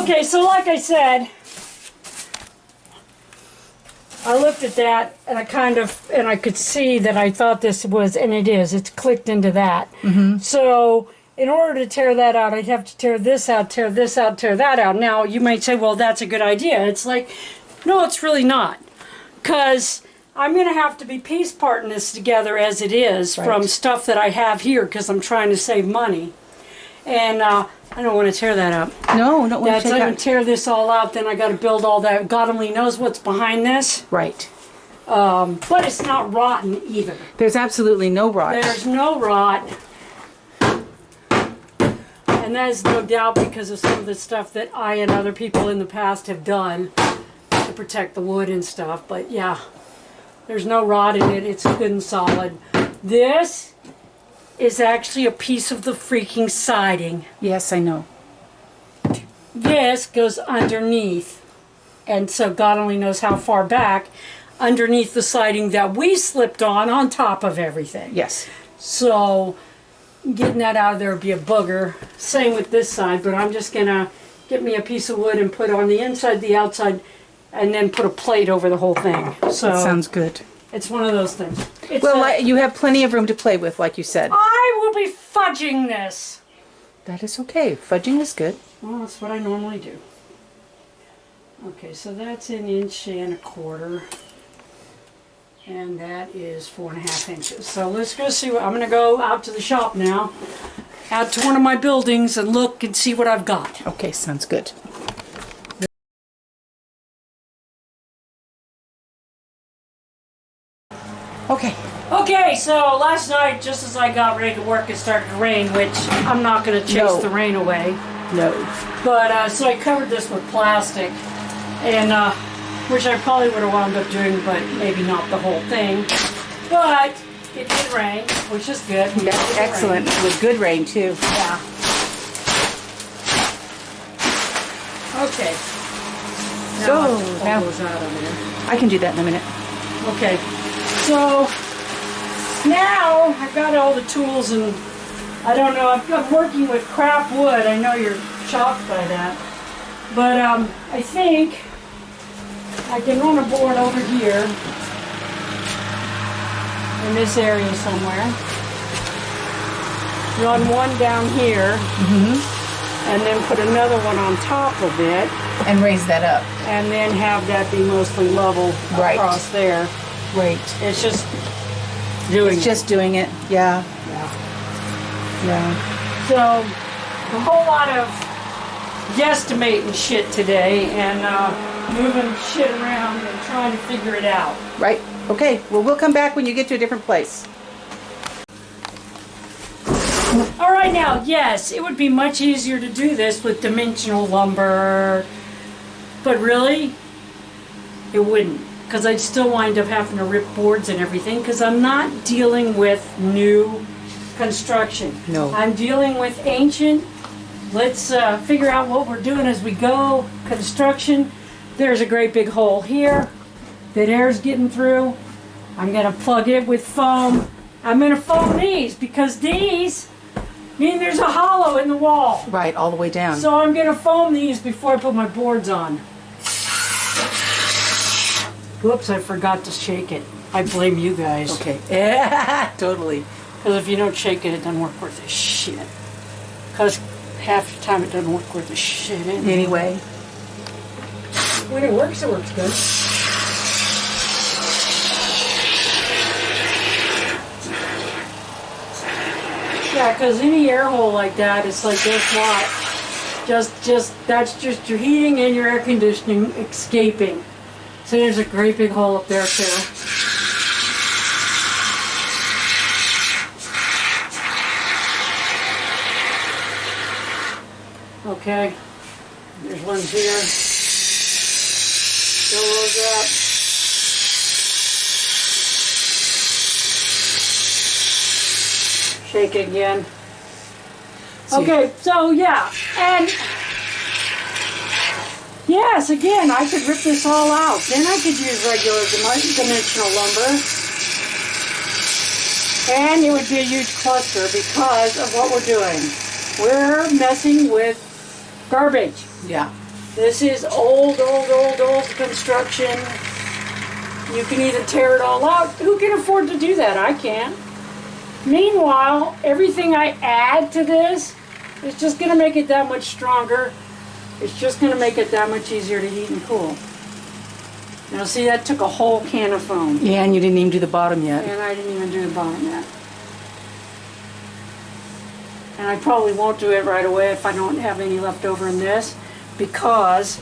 Okay, so like I said, I looked at that and I could see that I thought this was, and it is, it's clicked into that. So in order to tear that out, I'd have to tear this out, tear this out, tear that out. Now, you might say, well, that's a good idea. It's like, no, it's really not. Because I'm going to have to be piece parting this together as it is from stuff that I have here because I'm trying to save money. And I don't want to tear that up. No, don't want to take that. Tear this all out, then I got to build all that. God only knows what's behind this. Right. But it's not rotten either. There's absolutely no rot. There's no rot. And that is no doubt because of some of the stuff that I and other people in the past have done to protect the wood and stuff. But yeah, there's no rot in it. It's good and solid. This is actually a piece of the freaking siding. Yes, I know. This goes underneath. And so God only knows how far back underneath the siding that we slipped on top of everything. Yes. So getting that out of there would be a booger. Same with this side, but I'm just gonna get me a piece of wood and put on the inside, the outside, and then put a plate over the whole thing. So that sounds good. It's one of those things. It's you have plenty of room to play with, like you said. I will be fudging this. That is okay. Fudging is good. Well, that's what I normally do. Okay, so that's 1.25 inches. And that is 4.5 inches. So let's go see what, I'm going to go out to the shop now, out to one of my buildings and look and see what I've got. Okay, sounds good. Okay. Okay, so last night, just as I got ready to work, it started to rain, which I'm not going to chase the rain away. No. But, so I covered this with plastic, and, which I probably would have wound up doing, but maybe not the whole thing. But it did rain, which is good. That's excellent. It was good rain, too. Yeah. Okay. So, now goes out of there. I can do that in a minute. Okay. So, now I've got all the tools, and I don't know, I'm working with crap wood. I know you're shocked by that. But I think I can run a board over here in this area somewhere. Run one down here, and then put another one on top of it. And raise that up. And then have that be mostly level across there. Right. It's just doing It's just doing it. Yeah. Yeah. So, a whole lot of guesstimating shit today and moving shit around and trying to figure it out. Right. Okay. Well, we'll come back when you get to a different place. All right, now, yes, it would be much easier to do this with dimensional lumber, but really, it wouldn't, because I'd still wind up having to rip boards and everything, because I'm not dealing with new construction. No. I'm dealing with ancient. Let's figure out what we're doing as we go. Construction. There's a great big hole here that air's getting through. I'm going to plug it with foam. I'm going to foam these because these mean there's a hollow in the wall. Right, all the way down. So I'm going to foam these before I put my boards on. Whoops, I forgot to shake it. I blame you guys. Okay. Yeah, totally. Because if you don't shake it, it doesn't work worth a shit. Because half the time it doesn't work worth a shit Anyway. When it works good. Yeah, because any air hole like that, it's like, guess what? That's just your heating and your air conditioning escaping. So there's a great big hole up there too. Okay, there's one here. Fill those up. Shake it again. Okay, so yeah, and yes, again, I could rip this all out. Then I could use regular dimensional lumber. And it would be a huge cluster because of what we're doing. We're messing with garbage. Yeah. This is old construction. You can either tear it all out. Who can afford to do that? I can't. Meanwhile, everything I add to this is just going to make it that much stronger. It's just going to make it that much easier to heat and cool. Now see, that took a whole can of foam. Yeah, and you didn't even do the bottom yet. And I didn't even do the bottom yet. And I probably won't do it right away if I don't have any left over in this, because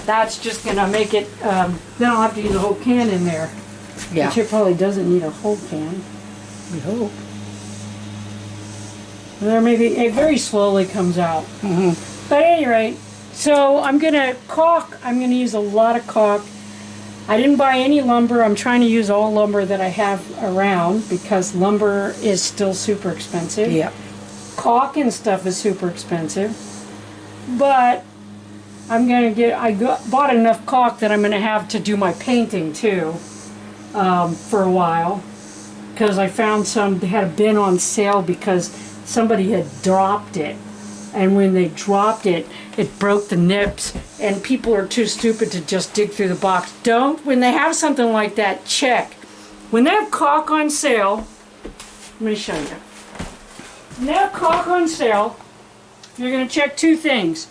that's just going to make it, then I'll have to use a whole can in there. Yeah. Which it probably doesn't need a whole can. We hope. There maybe, it very slowly comes out. Mm-hmm. But at any rate, so I'm going to caulk, I'm going to use a lot of caulk. I didn't buy any lumber. I'm trying to use all lumber that I have around because lumber is still super expensive. Yeah. Caulk and stuff is super expensive. But I'm going to bought enough caulk that I'm going to have to do my painting too for a while. Because I found they had a bin on sale because somebody had dropped it. And when they dropped it, it broke the nips. And people are too stupid to just dig through the box. When they have something like that, check. When they have caulk on sale, let me show you. When they have caulk on sale, you're going to check two things.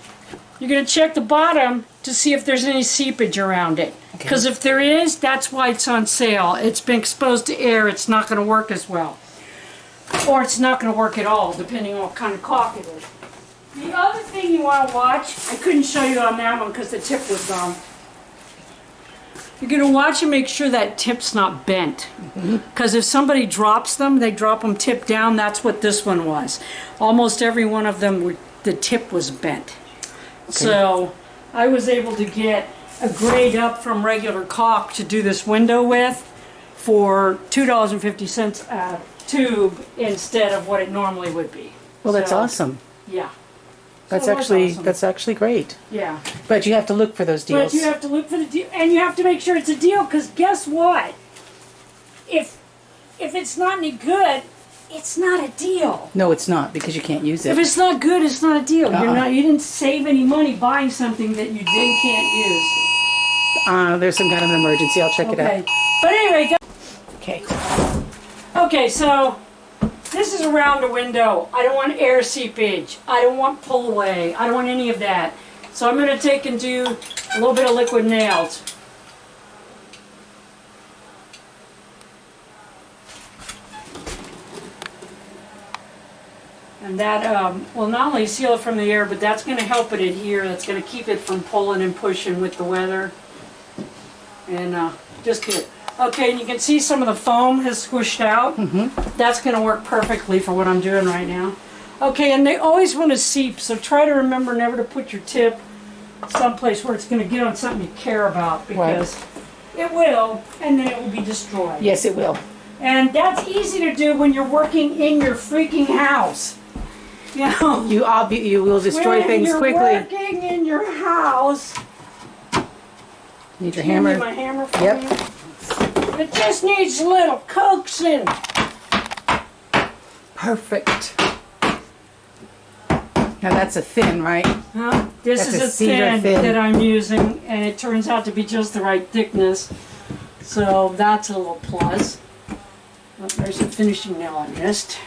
You're going to check the bottom to see if there's any seepage around it. Because if there is, that's why it's on sale. It's been exposed to air, it's not going to work as well. Or it's not going to work at all, depending on what kind of caulk it is. The other thing you want to watch, I couldn't show you on that one because the tip was gone. You're going to watch and make sure that tip's not bent. Because if somebody drops them, they drop them tip down. That's what this one was. Almost every one of them, the tip was bent. Okay. So I was able to get a grade up from regular caulk to do this window with for $2.50 a tube instead of what it normally would be. Well, that's awesome. Yeah. That's actually great. Yeah. But you have to look for those deals. But you have to look for the deal, and you have to make sure it's a deal. Because guess what? If it's not any good, it's not a deal. No, it's not, because you can't use it. If it's not good, it's not a deal. You didn't save any money buying something that you then can't use. There's some kind of an emergency. I'll check it out. But anyway. Okay. Okay, so this is around the window. I don't want air seepage. I don't want pull away. I don't want any of that. So I'm going to take and do a little bit of liquid nails. And that will not only seal it from the air, but that's going to help it adhere. That's going to keep it from pulling and pushing with the weather. And just good. Okay, and you can see some of the foam has squished out. That's going to work perfectly for what I'm doing right now. Okay, and they always want to seep, so try to remember never to put your tip someplace where it's going to get on something you care about, because it will, and then it will be destroyed. Yes, it will. And that's easy to do when you're working in your freaking house. You know, you will destroy things quickly. When you're working in your house. Need your hammer. Need my hammer for Yep. you? It just needs a little coaxing. Perfect. Now that's a thin, right? Huh? This is a thin that I'm using, and it turns out to be just the right thickness. So that's a little plus. Oh, there's a finishing nail I missed.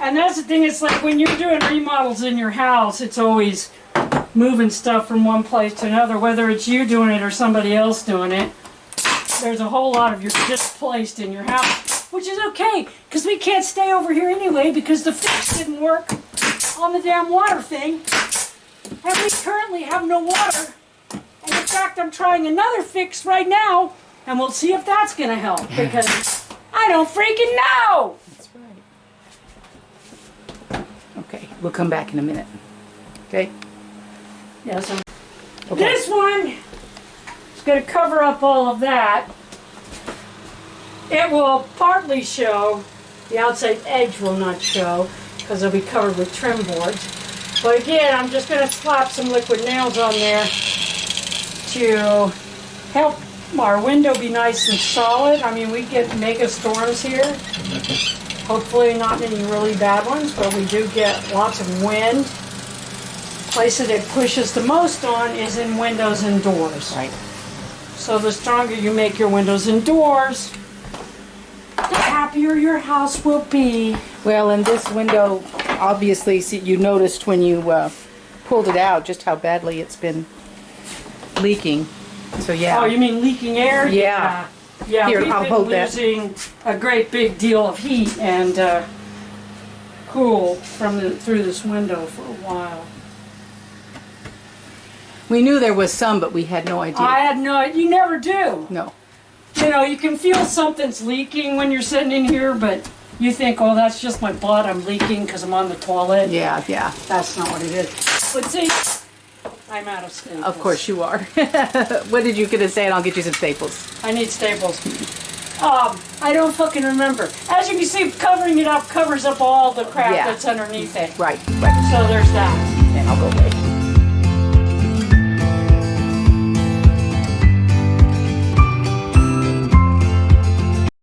And that's the thing, it's like when you're doing remodels in your house, it's always moving stuff from one place to another, whether it's you doing it or somebody else doing it. There's a whole lot of your displaced in your house, which is okay, because we can't stay over here anyway because the fix didn't work on the damn water thing. And we currently have no water. And in fact, I'm trying another fix right now, and we'll see if that's going to help, because I don't freaking know. That's right. Okay, we'll come back in a minute. Okay? Yeah, so this one is going to cover up all of that. It will partly show, the outside edge will not show, because it'll be covered with trim boards. But again, I'm just going to slap some liquid nails on there to help our window be nice and solid. I mean, we get mega storms here. Hopefully not any really bad ones, but we do get lots of wind. Place that it pushes the most on is in windows and doors. Right. So the stronger you make your windows and doors, the happier your house will be. Well, and this window, obviously, see, you noticed when you pulled it out just how badly it's been leaking. So yeah. Oh, you mean leaking air? Yeah. Yeah, Here, we've I'll been hold that. losing a great big deal of heat and cool through this window for a while. We knew there was some, but we had no idea. I had no, you never do. No. You know, you can feel something's leaking when you're sitting in here, but you think, oh, that's just my blood, I'm leaking because I'm on the toilet. Yeah, yeah. That's not what it is. But see, I'm out of staples. Of course you are. What did you gonna say? And I'll get you some staples. I need staples. I don't fucking remember. As you can see, covering it up covers up all the crap Yeah. that's underneath it. Right, right. So there's that. And I'll go away.